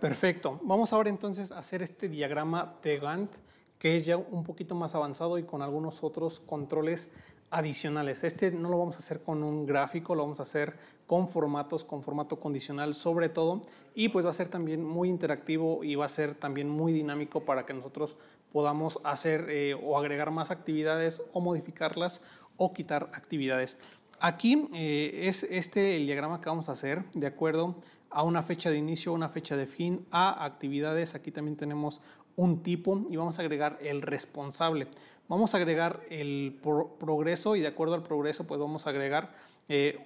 Perfecto. Vamos ahora entonces a hacer este diagrama de Gantt, que es ya un poquito más avanzado y con algunos otros controles adicionales. Este no lo vamos a hacer con un gráfico, lo vamos a hacer con formatos, con formato condicional sobre todo, y pues va a ser también muy interactivo y va a ser también muy dinámico para que nosotros podamos hacer o agregar más actividades o modificarlas o quitar actividades. Aquí es el diagrama que vamos a hacer de acuerdo a una fecha de inicio, una fecha de fin, a actividades. Aquí también tenemos un tipo y vamos a agregar el responsable. Vamos a agregar el progreso y de acuerdo al progreso pues vamos a agregar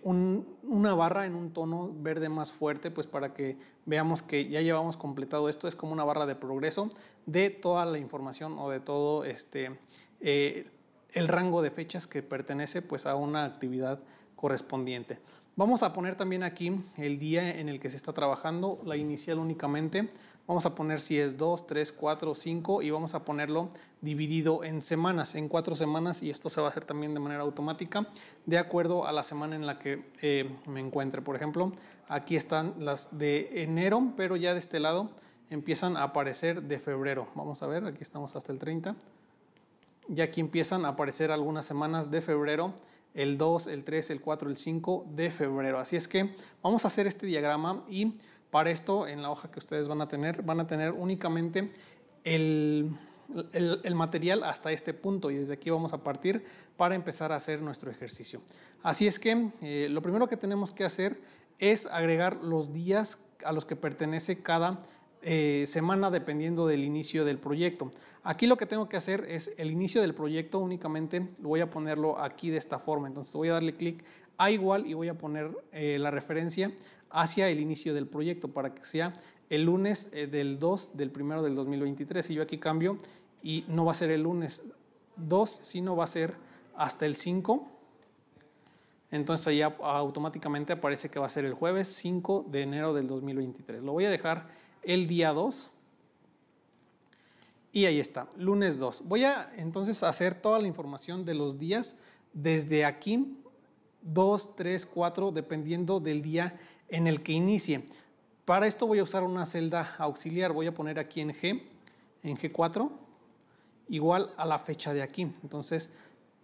una barra en un tono verde más fuerte, pues para que veamos que ya llevamos completado esto. Es como una barra de progreso de toda la información o de todo el rango de fechas que pertenece pues a una actividad correspondiente. Vamos a poner también aquí el día en el que se está trabajando, la inicial únicamente. Vamos a poner si es 2, 3, 4, 5 y vamos a ponerlo dividido en semanas, en 4 semanas, y esto se va a hacer también de manera automática de acuerdo a la semana en la que me encuentre. Por ejemplo, aquí están las de enero, pero ya de este lado empiezan a aparecer de febrero. Vamos a ver, aquí estamos hasta el 30. Ya aquí empiezan a aparecer algunas semanas de febrero, el 2, el 3, el 4, el 5 de febrero. Así es que vamos a hacer este diagrama y para esto en la hoja que ustedes van a tener únicamente el material hasta este punto y desde aquí vamos a partir para empezar a hacer nuestro ejercicio. Así es que lo primero que tenemos que hacer es agregar los días a los que pertenece cada semana dependiendo del inicio del proyecto. Aquí lo que tengo que hacer es el inicio del proyecto únicamente voy a ponerlo aquí de esta forma. Entonces voy a darle clic a igual y voy a poner la referencia hacia el inicio del proyecto para que sea el lunes del 2 del 1 del 2023. Y yo aquí cambio y no va a ser el lunes 2, sino va a ser hasta el 5. Entonces ya automáticamente aparece que va a ser el jueves 5 de enero del 2023. Lo voy a dejar el día 2 y ahí está, lunes 2. Voy a entonces hacer toda la información de los días desde aquí, 2, 3, 4, dependiendo del día en el que inicie. Para esto voy a usar una celda auxiliar, voy a poner aquí en G4, igual a la fecha de aquí. Entonces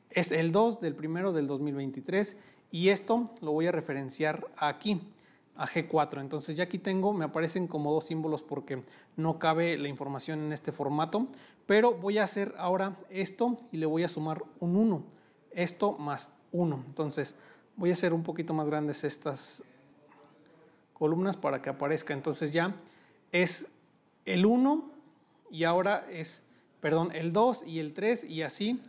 es el 2 del 1 del 2023 y esto lo voy a referenciar aquí a G4. Entonces ya aquí tengo, me aparecen como dos símbolos porque no cabe la información en este formato, pero voy a hacer ahora esto y le voy a sumar un 1, esto más 1. Entonces voy a hacer un poquito más grandes estas columnas para que aparezca. Entonces ya es el 1 y ahora es, perdón, el 2 y el 3 y así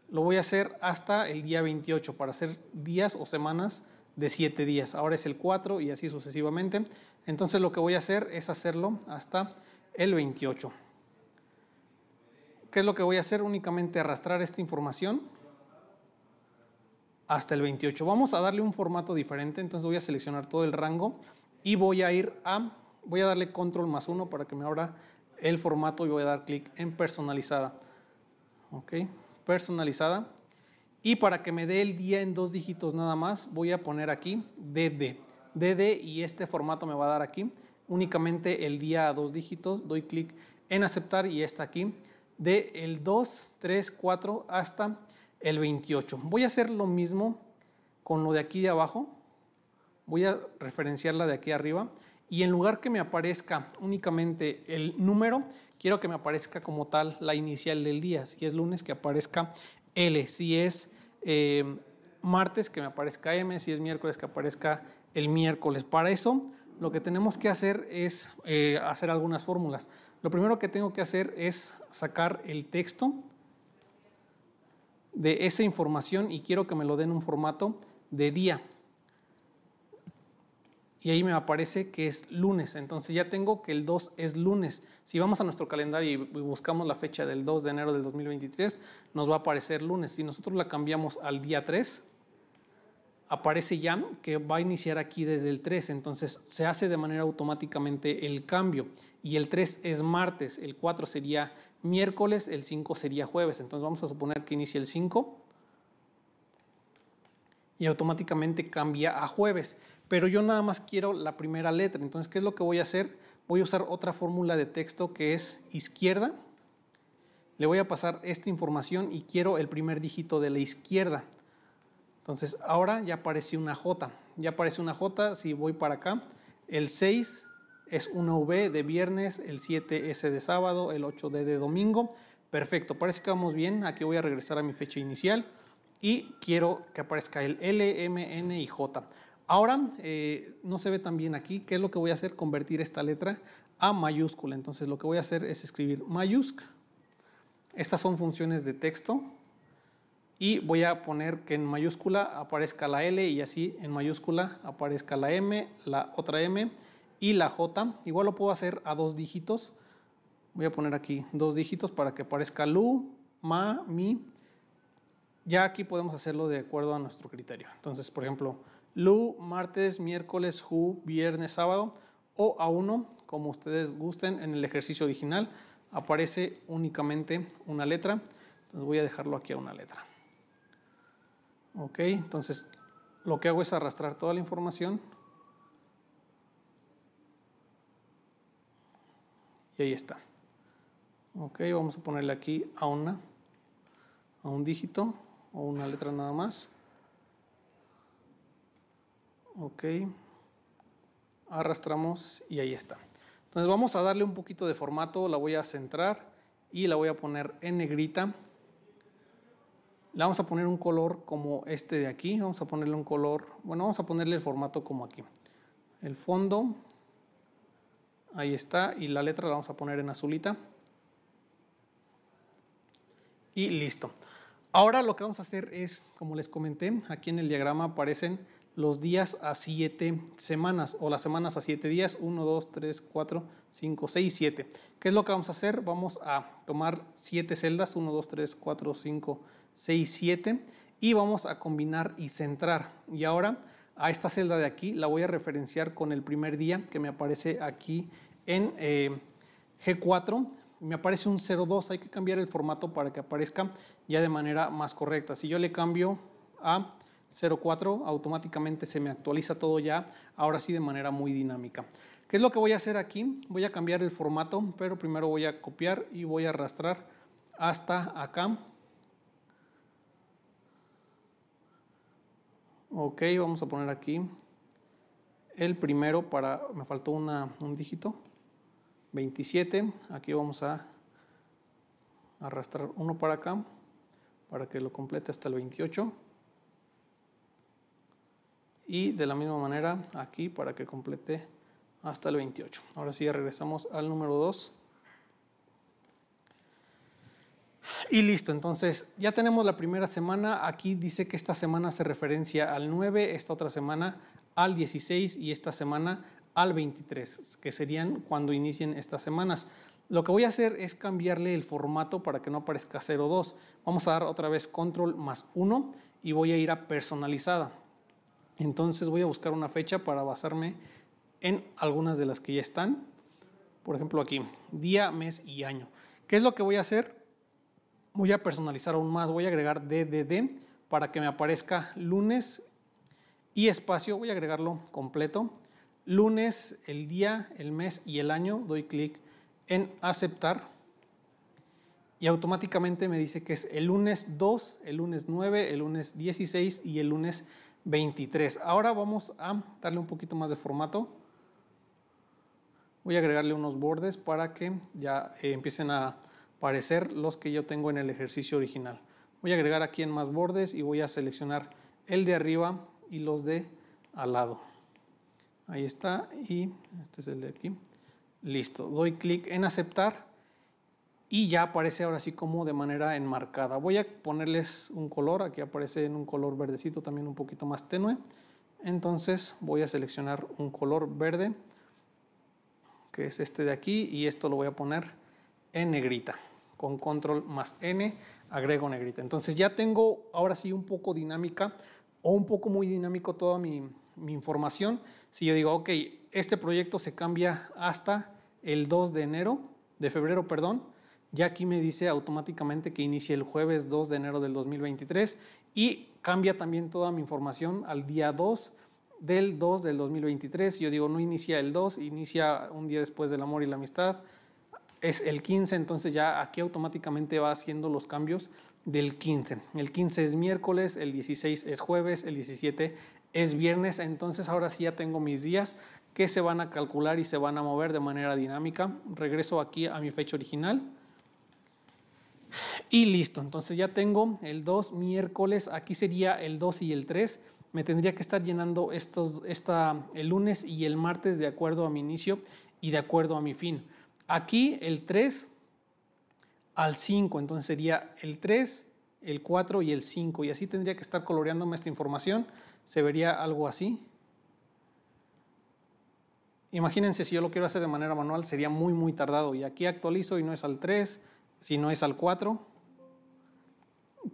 lo voy a hacer hasta el día 28 para hacer días o semanas de 7 días. Ahora es el 4 y así sucesivamente. Entonces lo que voy a hacer es hacerlo hasta el 28. ¿Qué es lo que voy a hacer? Únicamente arrastrar esta información hasta el 28. Vamos a darle un formato diferente. Entonces voy a seleccionar todo el rango y voy a darle control más 1 para que me abra el formato y voy a dar clic en personalizada. Ok, personalizada. Y para que me dé el día en 2 dígitos nada más, voy a poner aquí DD y este formato me va a dar aquí únicamente el día a 2 dígitos. Doy clic en aceptar y está aquí de el 2, 3, 4 hasta el 28. Voy a hacer lo mismo con lo de aquí de abajo. Voy a referenciarla de aquí arriba y en lugar que me aparezca únicamente el número, quiero que me aparezca como tal la inicial del día. Si es lunes, que aparezca L. Si es martes, que me aparezca M. Si es miércoles, que aparezca el miércoles. Para eso, lo que tenemos que hacer es hacer algunas fórmulas. Lo primero que tengo que hacer es sacar el texto de esa información y quiero que me lo den en un formato de día. Y ahí me aparece que es lunes. Entonces ya tengo que el 2 es lunes. Si vamos a nuestro calendario y buscamos la fecha del 2 de enero del 2023, nos va a aparecer lunes. Si nosotros la cambiamos al día 3, aparece ya que va a iniciar aquí desde el 3. Entonces se hace de manera automáticamente el cambio. Y el 3 es martes, el 4 sería miércoles, el 5 sería jueves. Entonces vamos a suponer que inicia el 5 y automáticamente cambia a jueves. Pero yo nada más quiero la primera letra. Entonces, ¿qué es lo que voy a hacer? voy a usar otra fórmula de texto que es izquierda. Le voy a pasar esta información y quiero el primer dígito de la izquierda. Entonces ahora ya aparece una J. Ya aparece una J, si voy para acá, el 6 es una V de viernes, el 7 S de sábado, el 8D de domingo. Perfecto, parece que vamos bien. Aquí voy a regresar a mi fecha inicial y quiero que aparezca el L, M, N y J. Ahora no se ve tan bien aquí. ¿Qué es lo que voy a hacer? Convertir esta letra a mayúscula. Entonces lo que voy a hacer es escribir mayúscula. Estas son funciones de texto. Y voy a poner que en mayúscula aparezca la L y así en mayúscula aparezca la M, la otra M y la J. Igual lo puedo hacer a 2 dígitos. Voy a poner aquí 2 dígitos para que aparezca lu, ma, mi. Ya aquí podemos hacerlo de acuerdo a nuestro criterio. Entonces, por ejemplo, lu, martes, miércoles, ju, viernes, sábado, o a 1, como ustedes gusten. En el ejercicio original aparece únicamente una letra. Entonces voy a dejarlo aquí a una letra. Ok, entonces lo que hago es arrastrar toda la información. Y ahí está. Ok, vamos a ponerle aquí a un dígito o una letra nada más. Ok, arrastramos y ahí está. Entonces vamos a darle un poquito de formato, la voy a centrar y la voy a poner en negrita. Le vamos a poner un color como este de aquí, vamos a ponerle un color, bueno, vamos a ponerle el formato como aquí. El fondo, ahí está, y la letra la vamos a poner en azulita. Y listo. Ahora lo que vamos a hacer es, como les comenté, aquí en el diagrama aparecen los días a 7 semanas o las semanas a 7 días, 1, 2, 3, 4, 5, 6, 7. ¿Qué es lo que vamos a hacer? Vamos a tomar 7 celdas, 1, 2, 3, 4, 5, 6, 7 y vamos a combinar y centrar. Y ahora a esta celda de aquí la voy a referenciar con el primer día que me aparece aquí en G4. Me aparece un 02, hay que cambiar el formato para que aparezca ya de manera más correcta. Si yo le cambio a 04, automáticamente se me actualiza todo ya, ahora sí de manera muy dinámica. ¿Qué es lo que voy a hacer aquí? Voy a cambiar el formato, pero primero voy a copiar y voy a arrastrar hasta acá. Ok, vamos a poner aquí el primero para, me faltó un dígito, 27, aquí vamos a arrastrar uno para acá para que lo complete hasta el 28 y de la misma manera aquí para que complete hasta el 28. Ahora sí ya regresamos al número 2 y listo. Entonces ya tenemos la primera semana. Aquí dice que esta semana se referencia al 9, esta otra semana al 16 y esta semana al 23, que serían cuando inicien estas semanas. Lo que voy a hacer es cambiarle el formato para que no aparezca 02. Vamos a dar otra vez control más 1 y voy a ir a personalizada. Entonces voy a buscar una fecha para basarme en algunas de las que ya están. Por ejemplo aquí, día, mes y año. ¿Qué es lo que voy a hacer? Voy a personalizar aún más, voy a agregar DDD para que me aparezca lunes y espacio, voy a agregarlo completo. Lunes, el día, el mes y el año, doy clic en aceptar y automáticamente me dice que es el lunes 2, el lunes 9, el lunes 16 y el lunes 23. Ahora vamos a darle un poquito más de formato. Voy a agregarle unos bordes para que ya empiecen a aparecer los que yo tengo en el ejercicio original. Voy a agregar aquí en más bordes y voy a seleccionar el de arriba y los de al lado. Ahí está y este es el de aquí. Listo, doy clic en aceptar y ya aparece ahora sí como de manera enmarcada. Voy a ponerles un color, aquí aparece en un color verdecito también un poquito más tenue. Entonces voy a seleccionar un color verde, que es este de aquí, y esto lo voy a poner en negrita. Con control más N agrego negrita. Entonces ya tengo ahora sí un poco dinámica o un poco muy dinámico toda mi información. Si yo digo, ok, este proyecto se cambia hasta el 2 de febrero, ya aquí me dice automáticamente que inicie el jueves 2 de enero del 2023 y cambia también toda mi información al día 2 del 2 del 2023. Yo digo, no inicia el 2, inicia un día después del amor y la amistad. Es el 15, entonces ya aquí automáticamente va haciendo los cambios del 15. El 15 es miércoles, el 16 es jueves, el 17 es viernes. Entonces ahora sí ya tengo mis días que se van a calcular y se van a mover de manera dinámica. Regreso aquí a mi fecha original. Y listo, entonces ya tengo el 2 miércoles, aquí sería el 2 y el 3. Me tendría que estar llenando el lunes y el martes de acuerdo a mi inicio y de acuerdo a mi fin. Aquí el 3 al 5, entonces sería el 3, el 4 y el 5. Y así tendría que estar coloreándome esta información. Se vería algo así. Imagínense si yo lo quiero hacer de manera manual, sería muy tardado. Y aquí actualizo y no es al 3, sino es al 4.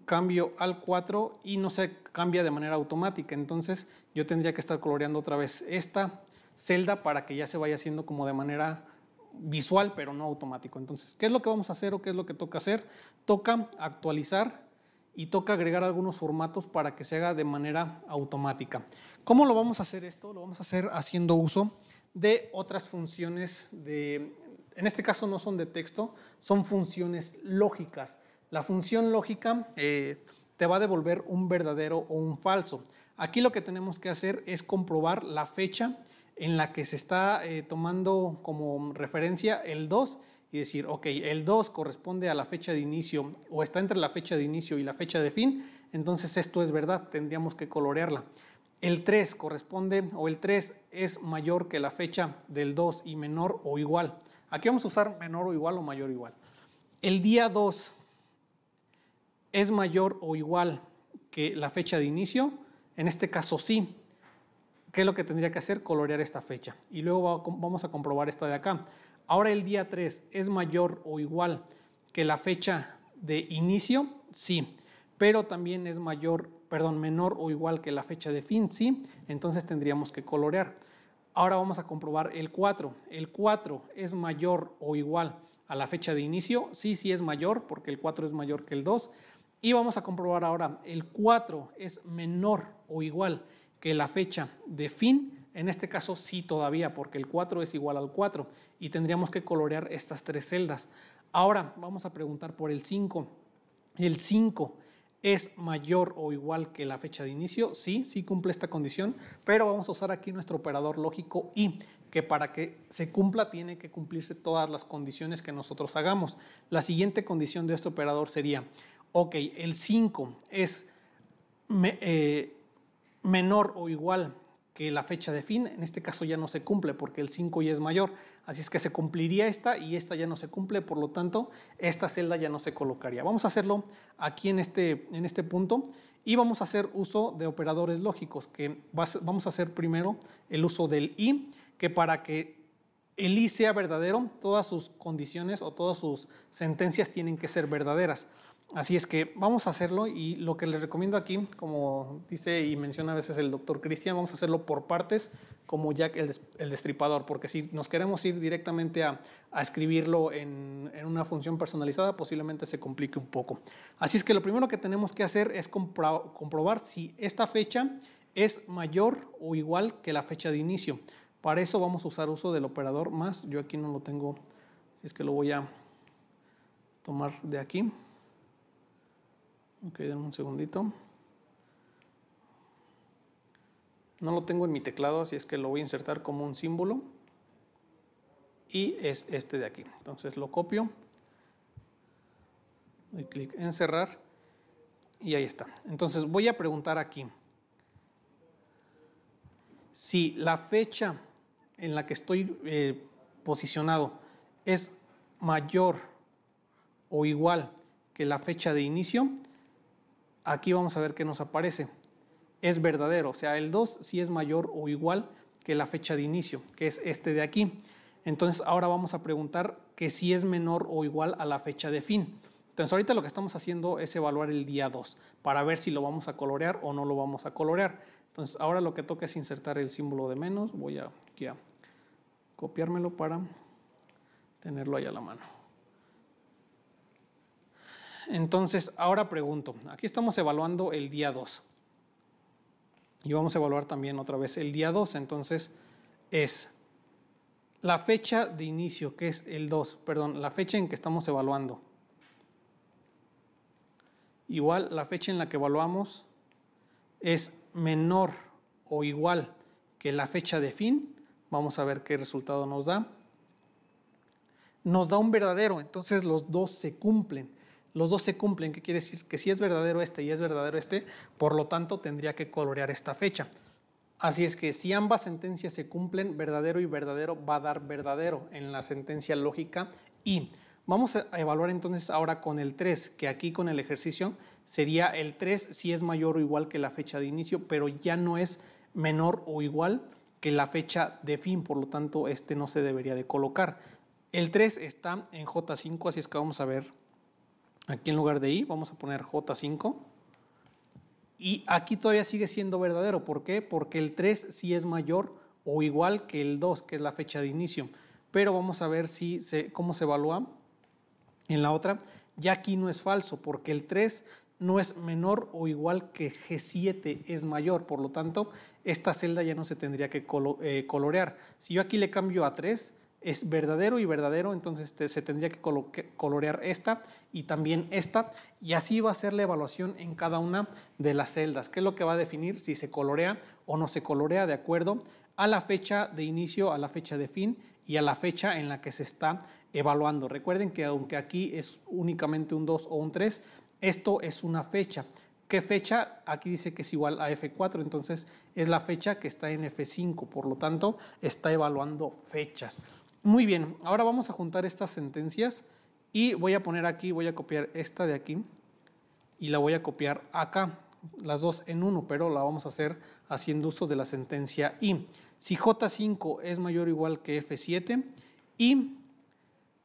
Cambio al 4 y no se cambia de manera automática. Entonces yo tendría que estar coloreando otra vez esta celda para que ya se vaya haciendo como de manera visual, pero no automático. Entonces, ¿qué es lo que vamos a hacer o qué es lo que toca hacer? Toca actualizar y toca agregar algunos formatos para que se haga de manera automática. ¿Cómo lo vamos a hacer esto? Lo vamos a hacer haciendo uso de otras funciones en este caso no son de texto, son funciones lógicas. La función lógica te va a devolver un verdadero o un falso. Aquí lo que tenemos que hacer es comprobar la fecha en la que se está tomando como referencia el 2 y decir, ok, el 2 corresponde a la fecha de inicio o está entre la fecha de inicio y la fecha de fin, entonces esto es verdad, tendríamos que colorearla. El 3 corresponde o el 3 es mayor que la fecha del 2 y menor o igual. Aquí vamos a usar menor o igual o mayor o igual. El día 2 es mayor o igual que la fecha de inicio, en este caso sí. ¿Qué es lo que tendría que hacer? Colorear esta fecha. Y luego vamos a comprobar esta de acá. Ahora el día 3 es mayor o igual que la fecha de inicio, sí. Pero también es menor o igual que la fecha de fin, sí. Entonces tendríamos que colorear. Ahora vamos a comprobar el 4. El 4 es mayor o igual a la fecha de inicio, sí es mayor porque el 4 es mayor que el 2. Y vamos a comprobar ahora, el 4 es menor o igual que la fecha de fin, en este caso sí todavía, porque el 4 es igual al 4 y tendríamos que colorear estas tres celdas. Ahora vamos a preguntar por el 5. El 5 es mayor o igual que la fecha de inicio, sí cumple esta condición, pero vamos a usar aquí nuestro operador lógico y, que para que se cumpla tiene que cumplirse todas las condiciones que nosotros hagamos. La siguiente condición de este operador sería, ok, el 5 es menor o igual que la fecha de fin, en este caso ya no se cumple porque el 5 ya es mayor, así es que se cumpliría esta y esta ya no se cumple, por lo tanto esta celda ya no se colocaría. Vamos a hacerlo aquí en este punto y vamos a hacer uso de operadores lógicos, que vamos a hacer primero el uso del y, que para que el y sea verdadero, todas sus condiciones o todas sus sentencias tienen que ser verdaderas. Así es que vamos a hacerlo y lo que les recomiendo aquí, como dice y menciona a veces el doctor Cristian, vamos a hacerlo por partes como Jack el Destripador, porque si nos queremos ir directamente a escribirlo en una función personalizada, posiblemente se complique un poco. Así es que lo primero que tenemos que hacer es comprobar si esta fecha es mayor o igual que la fecha de inicio. Para eso vamos a usar uso del operador más. Yo aquí no lo tengo, así es que lo voy a tomar de aquí. Ok, denme un segundito. No lo tengo en mi teclado, así es que lo voy a insertar como un símbolo. Y es este de aquí. Entonces lo copio. Doy clic en cerrar. Y ahí está. Entonces voy a preguntar aquí. Si la fecha en la que estoy posicionado es mayor o igual que la fecha de inicio, aquí vamos a ver qué nos aparece. Es verdadero, o sea, el 2 sí es mayor o igual que la fecha de inicio, que es este de aquí. Entonces ahora vamos a preguntar que si es menor o igual a la fecha de fin. Entonces ahorita lo que estamos haciendo es evaluar el día 2 para ver si lo vamos a colorear o no lo vamos a colorear. Entonces ahora lo que toca es insertar el símbolo de menos. Voy aquí a copiármelo para tenerlo ahí a la mano. Entonces ahora pregunto, aquí estamos evaluando el día 2. Y vamos a evaluar también otra vez el día 2. Entonces es la fecha de inicio, que es el 2, perdón, la fecha en que estamos evaluando. Igual la fecha en la que evaluamos es menor o igual que la fecha de fin. Vamos a ver qué resultado nos da. Nos da un verdadero, entonces los dos se cumplen. Los dos se cumplen, ¿qué quiere decir? Que si es verdadero este y es verdadero este, por lo tanto tendría que colorear esta fecha. Así es que si ambas sentencias se cumplen, verdadero y verdadero va a dar verdadero en la sentencia lógica y. Vamos a evaluar entonces ahora con el 3, que aquí con el ejercicio sería el 3 si es mayor o igual que la fecha de inicio, pero ya no es menor o igual que la fecha de fin, por lo tanto este no se debería de colocar. El 3 está en J5, así es que vamos a ver, aquí en lugar de I vamos a poner J5. Y aquí todavía sigue siendo verdadero. ¿Por qué? Porque el 3 sí es mayor o igual que el 2, que es la fecha de inicio. Pero vamos a ver cómo se evalúa en la otra. Ya aquí no es falso, porque el 3 no es menor o igual que G7 es mayor. Por lo tanto, esta celda ya no se tendría que colorear. Si yo aquí le cambio a 3, es verdadero y verdadero, entonces se tendría que colorear esta y también esta, y así va a ser la evaluación en cada una de las celdas, que es lo que va a definir si se colorea o no se colorea de acuerdo a la fecha de inicio, a la fecha de fin y a la fecha en la que se está evaluando. Recuerden que aunque aquí es únicamente un 2 o un 3, esto es una fecha. ¿Qué fecha? Aquí dice que es igual a F4, entonces es la fecha que está en F5, por lo tanto está evaluando fechas. Muy bien, ahora vamos a juntar estas sentencias y voy a poner aquí, voy a copiar esta de aquí y la voy a copiar acá, las dos en uno, pero la vamos a hacer haciendo uso de la sentencia y. Si J5 es mayor o igual que F7 y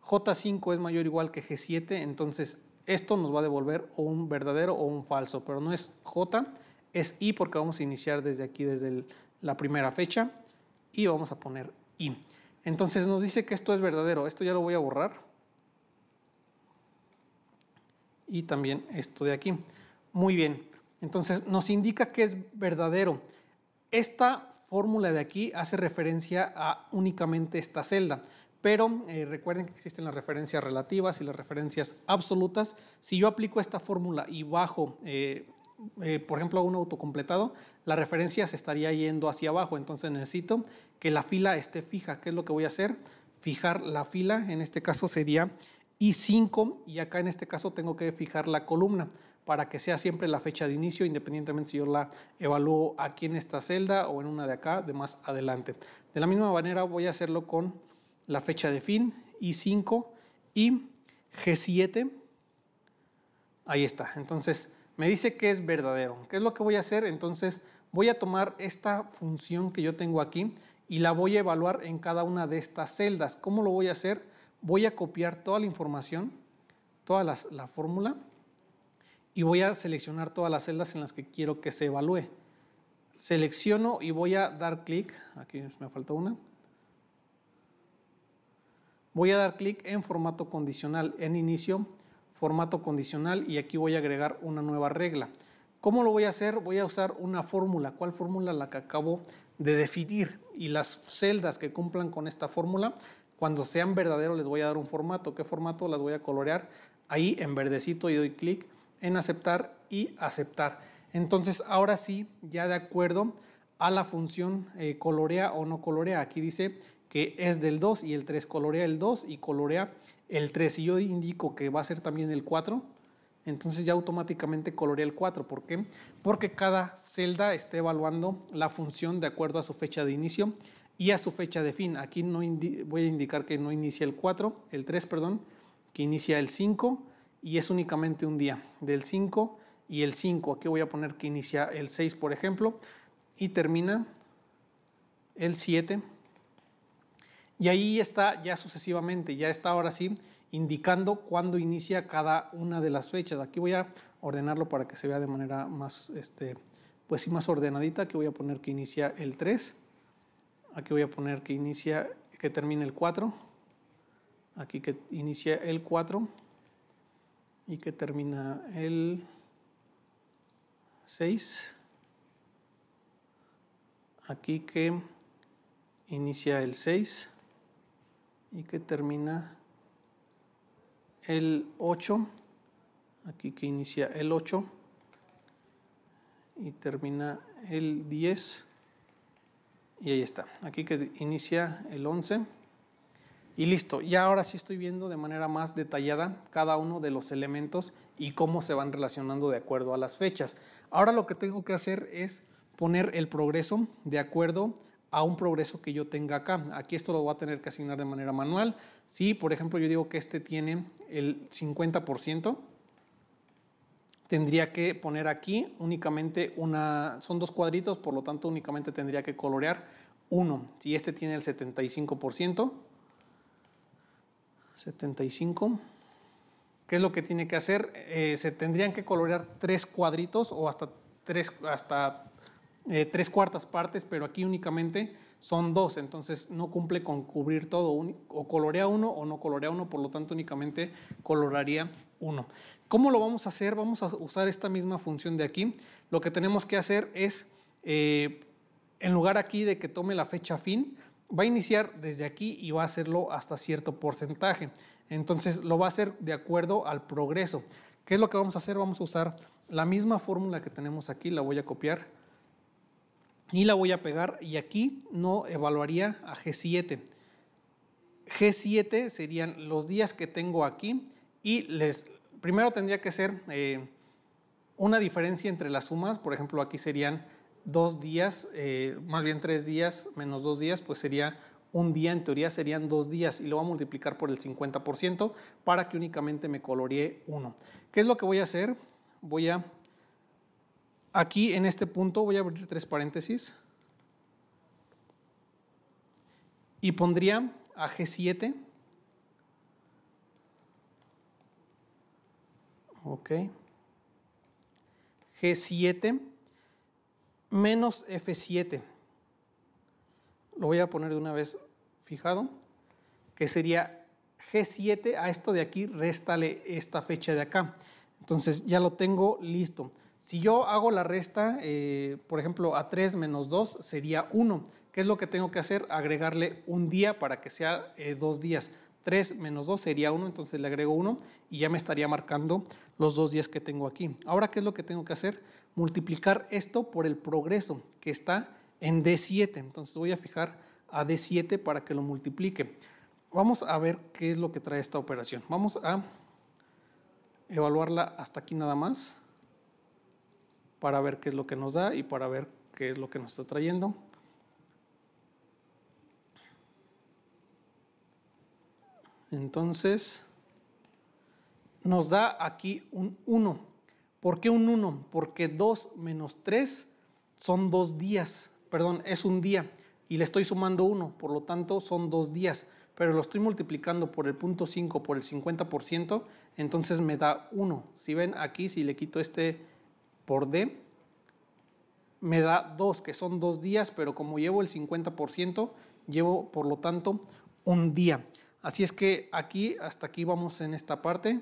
J5 es mayor o igual que G7, entonces esto nos va a devolver o un verdadero o un falso, pero no es J, es I porque vamos a iniciar desde aquí, desde la primera fecha y vamos a poner I. Entonces nos dice que esto es verdadero, esto ya lo voy a borrar. Y también esto de aquí. Muy bien, entonces nos indica que es verdadero. Esta fórmula de aquí hace referencia a únicamente esta celda, pero recuerden que existen las referencias relativas y las referencias absolutas. Si yo aplico esta fórmula y bajo, por ejemplo, a un autocompletado, la referencia se estaría yendo hacia abajo, entonces necesito que la fila esté fija. ¿Qué es lo que voy a hacer? Fijar la fila, en este caso sería I5 y acá en este caso tengo que fijar la columna para que sea siempre la fecha de inicio, independientemente si yo la evalúo aquí en esta celda o en una de acá, de más adelante. De la misma manera voy a hacerlo con la fecha de fin, I5 y G7. Ahí está. Entonces me dice que es verdadero. ¿Qué es lo que voy a hacer? Entonces voy a tomar esta función que yo tengo aquí y la voy a evaluar en cada una de estas celdas. ¿Cómo lo voy a hacer? Voy a copiar toda la información, toda la fórmula, y voy a seleccionar todas las celdas en las que quiero que se evalúe. Selecciono y voy a dar clic, aquí me faltó una. Voy a dar clic en formato condicional, en inicio, formato condicional, y aquí voy a agregar una nueva regla. ¿Cómo lo voy a hacer? Voy a usar una fórmula. ¿Cuál fórmula? La que acabo de definir. Y las celdas que cumplan con esta fórmula, cuando sean verdaderos les voy a dar un formato. ¿Qué formato? Las voy a colorear ahí en verdecito y doy clic en aceptar y aceptar. Entonces ahora sí, ya de acuerdo a la función colorea o no colorea, aquí dice que es del 2 y el 3, colorea el 2 y colorea el 3. Si yo indico que va a ser también el 4, entonces ya automáticamente colorea el 4. ¿Por qué? Porque cada celda está evaluando la función de acuerdo a su fecha de inicio y a su fecha de fin. Aquí no voy a indicar que no inicia el 4, el 3, perdón, que inicia el 5 y es únicamente un día, del 5 y el 5. Aquí voy a poner que inicia el 6, por ejemplo, y termina el 7. Y ahí está ya sucesivamente, ya está ahora sí indicando cuándo inicia cada una de las fechas. Aquí voy a ordenarlo para que se vea de manera más, pues sí, más ordenadita. Aquí voy a poner que inicia el 3. Aquí voy a poner que termine el 4. Aquí que inicia el 4 y que termina el 6. aquí que inicia el 6 y que termina el 8, aquí que inicia el 8 y termina el 10, y ahí está, aquí que inicia el 11 y listo. Ya ahora sí estoy viendo de manera más detallada cada uno de los elementos y cómo se van relacionando de acuerdo a las fechas. Ahora lo que tengo que hacer es poner el progreso de acuerdo a un progreso que yo tenga acá. Aquí esto lo voy a tener que asignar de manera manual. Si, por ejemplo, yo digo que este tiene el 50%, tendría que poner aquí únicamente son dos cuadritos, por lo tanto únicamente tendría que colorear uno. Si este tiene el 75%, 75, ¿qué es lo que tiene que hacer? Se tendrían que colorear 3 cuadritos o hasta 3 cuartas partes, pero aquí únicamente son 2, entonces no cumple con cubrir todo, o colorea uno o no colorea uno, por lo tanto únicamente coloraría uno. ¿Cómo lo vamos a hacer? Vamos a usar esta misma función de aquí. Lo que tenemos que hacer es, en lugar aquí de que tome la fecha fin, va a iniciar desde aquí y va a hacerlo hasta cierto porcentaje. Entonces lo va a hacer de acuerdo al progreso. ¿Qué es lo que vamos a hacer? Vamos a usar la misma fórmula que tenemos aquí, la voy a copiar y la voy a pegar, y aquí no evaluaría a G7. G7 serían los días que tengo aquí y primero tendría que ser una diferencia entre las sumas. Por ejemplo, aquí serían 2 días, más bien 3 días menos 2 días, pues sería un día, en teoría serían 2 días, y lo voy a multiplicar por el 50% para que únicamente me coloree 1. ¿Qué es lo que voy a hacer? Aquí en este punto voy a abrir 3 paréntesis y pondría a G7. Ok. G7 menos F7. Lo voy a poner de una vez fijado, que sería G7, a esto de aquí réstale esta fecha de acá. Entonces ya lo tengo listo. Si yo hago la resta, por ejemplo, a 3 menos 2 sería 1. ¿Qué es lo que tengo que hacer? Agregarle un día para que sea 2 días. 3 menos 2 sería 1, entonces le agrego 1 y ya me estaría marcando los 2 días que tengo aquí. Ahora, ¿qué es lo que tengo que hacer? Multiplicar esto por el progreso que está en D7. Entonces voy a fijar a D7 para que lo multiplique. Vamos a ver qué es lo que trae esta operación. Vamos a evaluarla hasta aquí nada más, para ver qué es lo que nos da y para ver qué es lo que nos está trayendo. Entonces, nos da aquí un 1. ¿Por qué un 1? Porque 2 menos 3 son 2 días, perdón, es un día, y le estoy sumando 1, por lo tanto son 2 días, pero lo estoy multiplicando por el 0.5 por el 50%, entonces me da 1. Si ven aquí, si le quito este por D, me da 2, que son 2 días, pero como llevo el 50%, llevo por lo tanto un día. Así es que aquí, hasta aquí vamos en esta parte,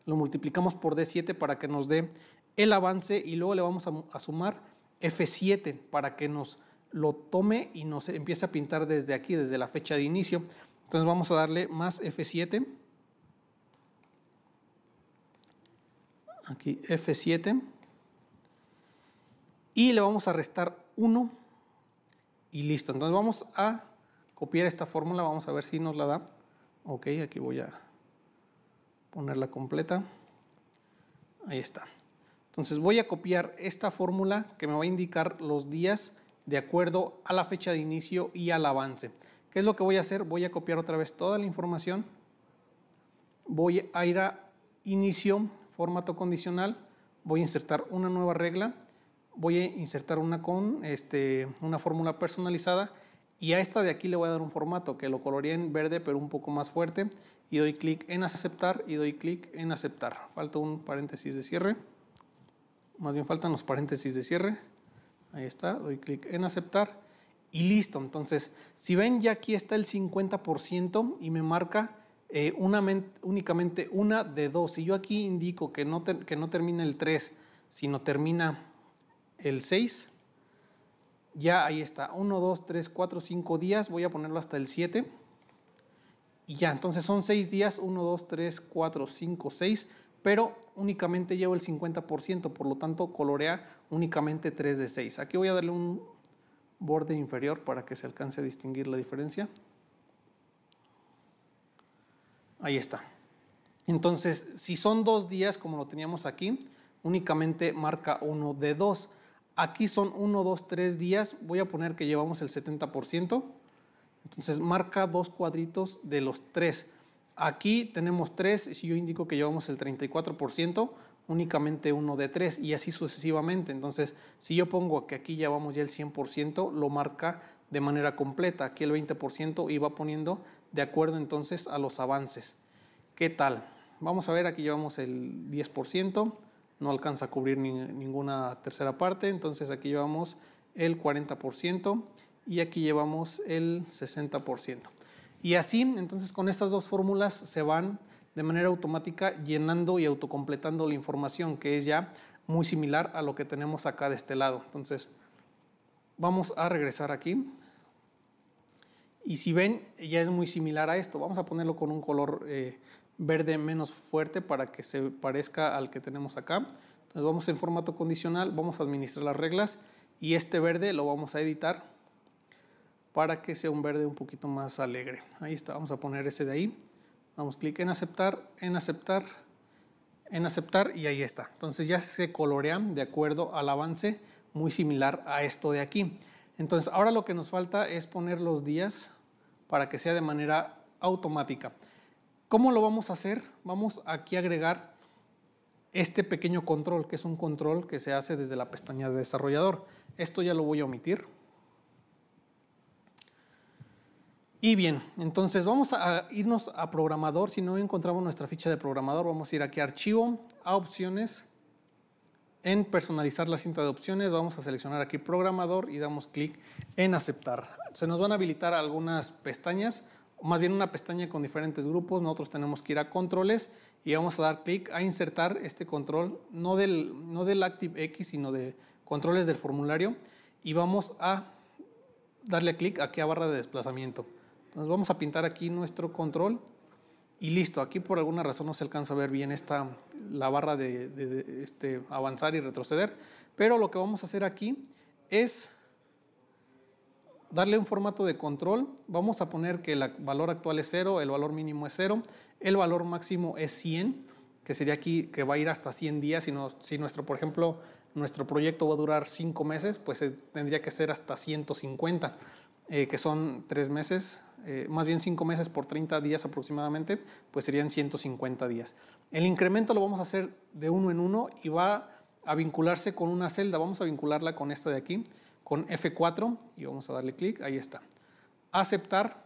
lo multiplicamos por D7 para que nos dé el avance, y luego le vamos a sumar F7 para que nos lo tome y nos empiece a pintar desde aquí, desde la fecha de inicio. Entonces vamos a darle más F7, aquí F7, y le vamos a restar 1 y listo. Entonces vamos a copiar esta fórmula, vamos a ver si nos la da. Ok, aquí voy a ponerla completa. Ahí está. Entonces voy a copiar esta fórmula que me va a indicar los días de acuerdo a la fecha de inicio y al avance. ¿Qué es lo que voy a hacer? Voy a copiar otra vez toda la información. Voy a ir a inicio, formato condicional. Voy a insertar una nueva regla. Voy a insertar una con una fórmula personalizada, y a esta de aquí le voy a dar un formato que lo coloreé en verde pero un poco más fuerte, y doy clic en aceptar y doy clic en aceptar. Falta un paréntesis de cierre, más bien faltan los paréntesis de cierre. Ahí está, doy clic en aceptar y listo. Entonces, si ven, ya aquí está el 50% y me marca únicamente una de 2. Si yo aquí indico que no termina el 3, sino termina el 6, ya ahí está, 1, 2, 3, 4, 5 días, voy a ponerlo hasta el 7 y ya, entonces son 6 días, 1, 2, 3, 4, 5, 6, pero únicamente llevo el 50%, por lo tanto colorea únicamente 3 de 6. Aquí voy a darle un borde inferior para que se alcance a distinguir la diferencia. Ahí está. Entonces, si son 2 días, como lo teníamos aquí, únicamente marca 1 de 2. Aquí son 1, 2, 3 días. Voy a poner que llevamos el 70%. Entonces, marca 2 cuadritos de los 3. Aquí tenemos 3. Si yo indico que llevamos el 34%, únicamente 1 de 3. Y así sucesivamente. Entonces, si yo pongo que aquí llevamos ya el 100%, lo marca de manera completa. Aquí el 20% y va poniendo de acuerdo entonces a los avances. ¿Qué tal? Vamos a ver, aquí llevamos el 10%, no alcanza a cubrir ninguna tercera parte, entonces aquí llevamos el 40% y aquí llevamos el 60%. Y así, entonces con estas dos fórmulas se van de manera automática llenando y autocompletando la información, que es ya muy similar a lo que tenemos acá de este lado. Entonces, vamos a regresar aquí. Y si ven, ya es muy similar a esto. Vamos a ponerlo con un color verde menos fuerte para que se parezca al que tenemos acá. Entonces vamos en formato condicional, vamos a administrar las reglas y este verde lo vamos a editar para que sea un verde un poquito más alegre. Ahí está, vamos a poner ese de ahí. Damos clic en aceptar, en aceptar, en aceptar y ahí está. Entonces ya se colorean de acuerdo al avance, muy similar a esto de aquí. Entonces ahora lo que nos falta es poner los días para que sea de manera automática. ¿Cómo lo vamos a hacer? Vamos aquí a agregar este pequeño control, que es un control que se hace desde la pestaña de desarrollador. Esto ya lo voy a omitir. Y bien, entonces vamos a irnos a programador. Si no encontramos nuestra ficha de programador, vamos a ir aquí a archivo, a opciones. En personalizar la cinta de opciones vamos a seleccionar aquí programador y damos clic en aceptar. Se nos van a habilitar algunas pestañas, o más bien una pestaña con diferentes grupos. Nosotros tenemos que ir a controles y vamos a dar clic a insertar este control, no del ActiveX, sino de controles del formulario, y vamos a darle clic aquí a barra de desplazamiento. Entonces vamos a pintar aquí nuestro control y listo. Aquí por alguna razón no se alcanza a ver bien la barra de avanzar y retroceder, pero lo que vamos a hacer aquí es darle un formato de control. Vamos a poner que el valor actual es 0, el valor mínimo es 0, el valor máximo es 100, que sería aquí que va a ir hasta 100 días. Si por ejemplo, nuestro proyecto va a durar 5 meses, pues tendría que ser hasta 150, que son 3 meses, más bien 5 meses por 30 días aproximadamente, pues serían 150 días. El incremento lo vamos a hacer de 1 en 1 y va a vincularse con una celda. Vamos a vincularla con esta de aquí, con F4, y vamos a darle clic, ahí está. Aceptar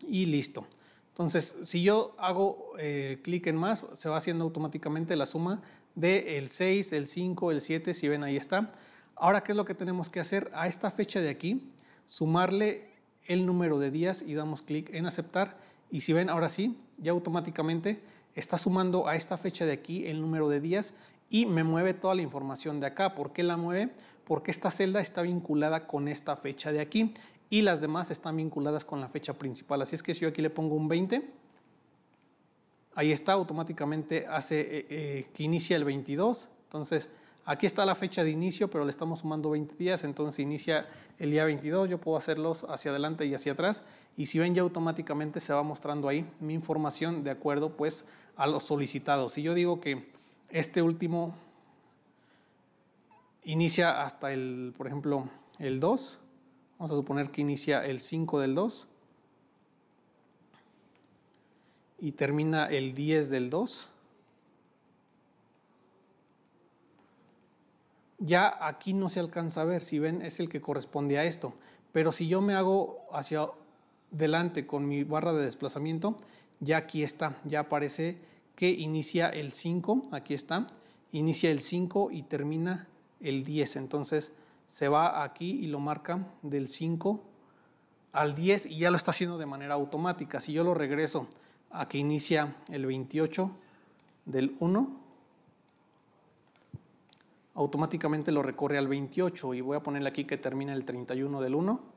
y listo. Entonces, si yo hago clic en más, se va haciendo automáticamente la suma del 6, el 5, el 7, si ven ahí está. Ahora, ¿qué es lo que tenemos que hacer? A esta fecha de aquí, sumarle el número de días y damos clic en aceptar. Y si ven, ahora sí, ya automáticamente está sumando a esta fecha de aquí el número de días y me mueve toda la información de acá. ¿Por qué la mueve? Porque esta celda está vinculada con esta fecha de aquí y las demás están vinculadas con la fecha principal. Así es que si yo aquí le pongo un 20, ahí está, automáticamente hace que inicia el 22. Entonces, aquí está la fecha de inicio, pero le estamos sumando 20 días, entonces inicia el día 22. Yo puedo hacerlos hacia adelante y hacia atrás. Y si ven, ya automáticamente se va mostrando ahí mi información de acuerdo pues a los solicitados. Si yo digo que este último inicia hasta por ejemplo, el 2, vamos a suponer que inicia el 5 del 2 y termina el 10 del 2. Ya aquí no se alcanza a ver, si ven es el que corresponde a esto, pero si yo me hago hacia adelante con mi barra de desplazamiento, ya aquí está, ya aparece que inicia el 5, aquí está, inicia el 5 y termina el 10, entonces se va aquí y lo marca del 5 al 10 y ya lo está haciendo de manera automática. Si yo lo regreso a que inicia el 28 del 1, automáticamente lo recorre al 28 y voy a ponerle aquí que termina el 31 del 1.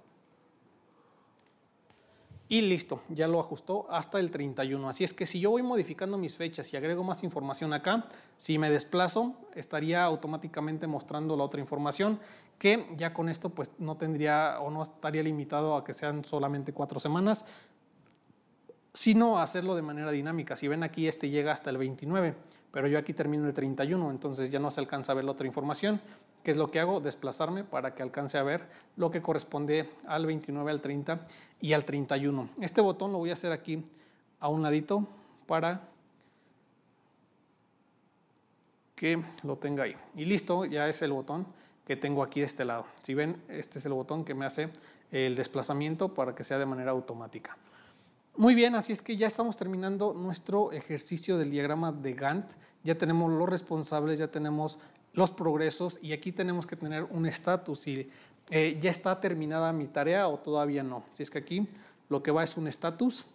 Y listo, ya lo ajustó hasta el 31. Así es que si yo voy modificando mis fechas y agrego más información acá, si me desplazo, estaría automáticamente mostrando la otra información, que ya con esto pues no tendría o no estaría limitado a que sean solamente 4 semanas, sino hacerlo de manera dinámica. Si ven aquí, este llega hasta el 29, pero yo aquí termino el 31, entonces ya no se alcanza a ver la otra información. ¿Qué es lo que hago? Desplazarme para que alcance a ver lo que corresponde al 29, al 30 y al 31. Este botón lo voy a hacer aquí a un ladito para que lo tenga ahí. Y listo, ya es el botón que tengo aquí de este lado. Si ven, este es el botón que me hace el desplazamiento para que sea de manera automática. Muy bien, así es que ya estamos terminando nuestro ejercicio del diagrama de Gantt. Ya tenemos los responsables, ya tenemos los progresos y aquí tenemos que tener un estatus. Si ya está terminada mi tarea o todavía no. Así es que aquí lo que va es un estatus,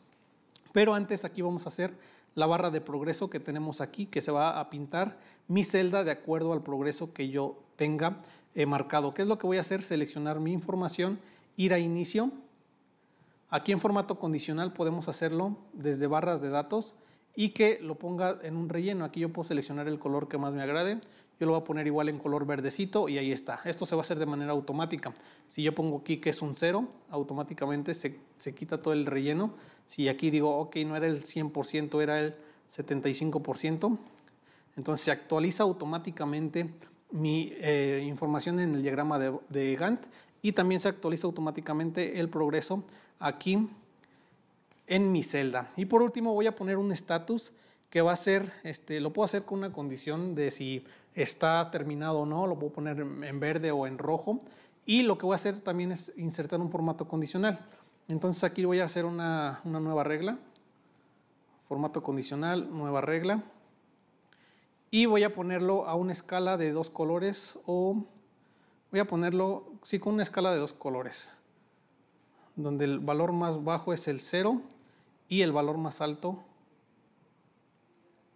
pero antes aquí vamos a hacer la barra de progreso que tenemos aquí, que se va a pintar mi celda de acuerdo al progreso que yo tenga marcado. ¿Qué es lo que voy a hacer? Seleccionar mi información, ir a inicio. Aquí en formato condicional podemos hacerlo desde barras de datos y que lo ponga en un relleno. Aquí yo puedo seleccionar el color que más me agrade. Yo lo voy a poner igual en color verdecito y ahí está. Esto se va a hacer de manera automática. Si yo pongo aquí que es un 0, automáticamente se quita todo el relleno. Si aquí digo, ok, no era el 100%, era el 75%, entonces se actualiza automáticamente mi información en el diagrama de Gantt y también se actualiza automáticamente el progreso aquí en mi celda. Y por último voy a poner un estatus que va a ser, lo puedo hacer con una condición de si está terminado o no, lo puedo poner en verde o en rojo. Y lo que voy a hacer también es insertar un formato condicional. Entonces aquí voy a hacer una nueva regla, formato condicional, nueva regla. Y voy a ponerlo a una escala de 2 colores o voy a ponerlo, sí, con una escala de 2 colores, donde el valor más bajo es el 0 y el valor más alto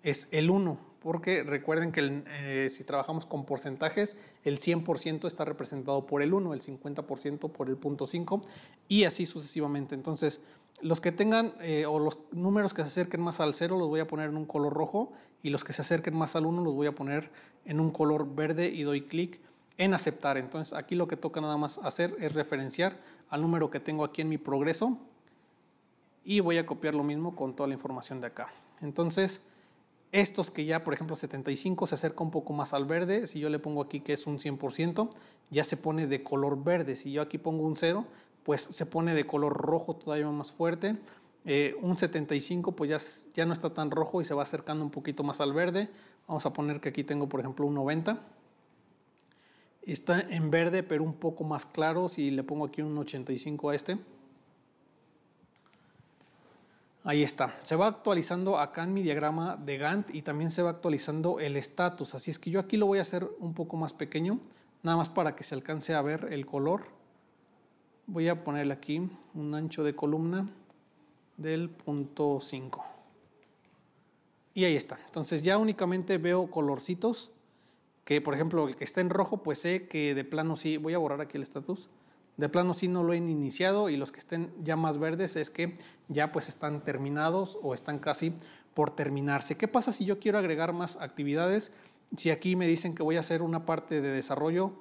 es el 1, porque recuerden que si trabajamos con porcentajes, el 100% está representado por el 1, el 50% por el 0.5 y así sucesivamente. Entonces, los que tengan o los números que se acerquen más al 0 los voy a poner en un color rojo y los que se acerquen más al 1 los voy a poner en un color verde y doy clic en aceptar. Entonces, aquí lo que toca nada más hacer es referenciar al número que tengo aquí en mi progreso y voy a copiar lo mismo con toda la información de acá. Entonces, estos que ya, por ejemplo, 75 se acerca un poco más al verde, si yo le pongo aquí que es un 100%, ya se pone de color verde. Si yo aquí pongo un 0, pues se pone de color rojo todavía más fuerte. Un 75 pues ya no está tan rojo y se va acercando un poquito más al verde. Vamos a poner que aquí tengo, por ejemplo, un 90. Está en verde, pero un poco más claro. Si le pongo aquí un 85 a este. Ahí está. Se va actualizando acá en mi diagrama de Gantt y también se va actualizando el estatus. Así es que yo aquí lo voy a hacer un poco más pequeño, nada más para que se alcance a ver el color. Voy a ponerle aquí un ancho de columna del 0.5. Y ahí está. Entonces ya únicamente veo colorcitos que, por ejemplo, el que está en rojo, pues sé que de plano sí. Voy a borrar aquí el estatus. De plano sí no lo he iniciado y los que estén ya más verdes es que ya pues están terminados o están casi por terminarse. ¿Qué pasa si yo quiero agregar más actividades? Si aquí me dicen que voy a hacer una parte de desarrollo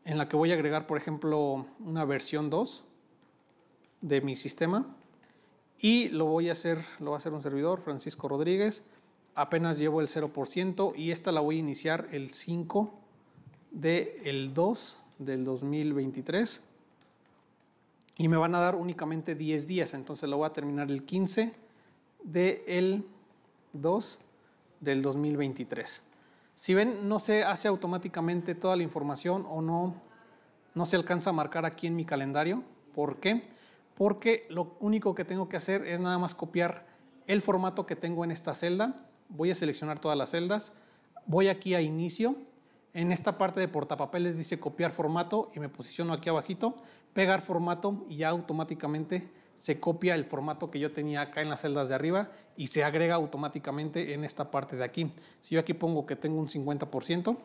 en la que voy a agregar, por ejemplo, una versión 2 de mi sistema y lo va a hacer un servidor, Francisco Rodríguez, apenas llevo el 0% y esta la voy a iniciar el 5 del 2 del 2023 y me van a dar únicamente 10 días, entonces lo voy a terminar el 15 del 2 del 2023. Si ven, no se hace automáticamente toda la información o no se alcanza a marcar aquí en mi calendario. ¿Por qué? Porque lo único que tengo que hacer es nada más copiar el formato que tengo en esta celda. Voy a seleccionar todas las celdas, voy aquí a inicio. En esta parte de portapapeles dice copiar formato y me posiciono aquí abajito, pegar formato y ya automáticamente se copia el formato que yo tenía acá en las celdas de arriba y se agrega automáticamente en esta parte de aquí. Si yo aquí pongo que tengo un 50%,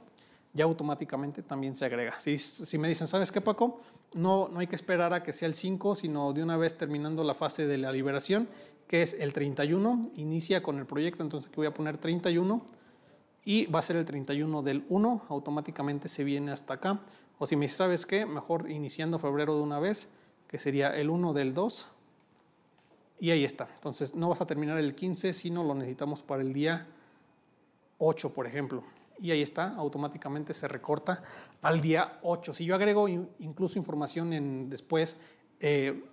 ya automáticamente también se agrega. Si me dicen, ¿sabes qué, Paco? No hay que esperar a que sea el 5, sino de una vez terminando la fase de la liberación, que es el 31, inicia con el proyecto, entonces aquí voy a poner 31 y va a ser el 31 del 1, automáticamente se viene hasta acá. O si me dices, ¿sabes qué? Mejor iniciando febrero de una vez, que sería el 1 del 2, y ahí está. Entonces no vas a terminar el 15, sino lo necesitamos para el día 8, por ejemplo. Y ahí está, automáticamente se recorta al día 8. Si yo agrego incluso información después,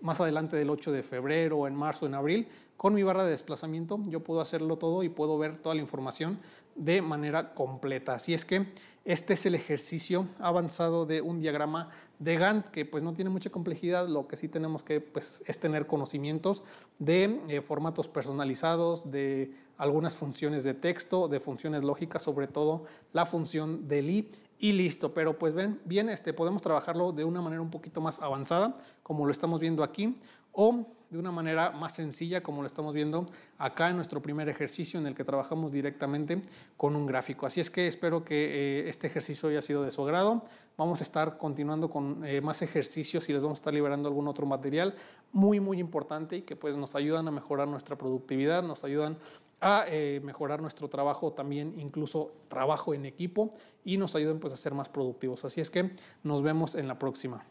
más adelante del 8 de febrero, en marzo, en abril, con mi barra de desplazamiento, yo puedo hacerlo todo y puedo ver toda la información de manera completa. Así es que este es el ejercicio avanzado de un diagrama de Gantt, que pues no tiene mucha complejidad. Lo que sí tenemos que pues, es tener conocimientos de formatos personalizados, de algunas funciones de texto, de funciones lógicas, sobre todo la función del y listo. Pero pues ven, bien, podemos trabajarlo de una manera un poquito más avanzada, como lo estamos viendo aquí, o de una manera más sencilla, como lo estamos viendo acá en nuestro primer ejercicio, en el que trabajamos directamente con un gráfico. Así es que espero que este ejercicio haya sido de su agrado. Vamos a estar continuando con más ejercicios y les vamos a estar liberando algún otro material muy importante y que pues nos ayudan a mejorar nuestra productividad, nos ayudan a mejorar nuestro trabajo, también incluso trabajo en equipo, y nos ayudan pues a ser más productivos. Así es que nos vemos en la próxima.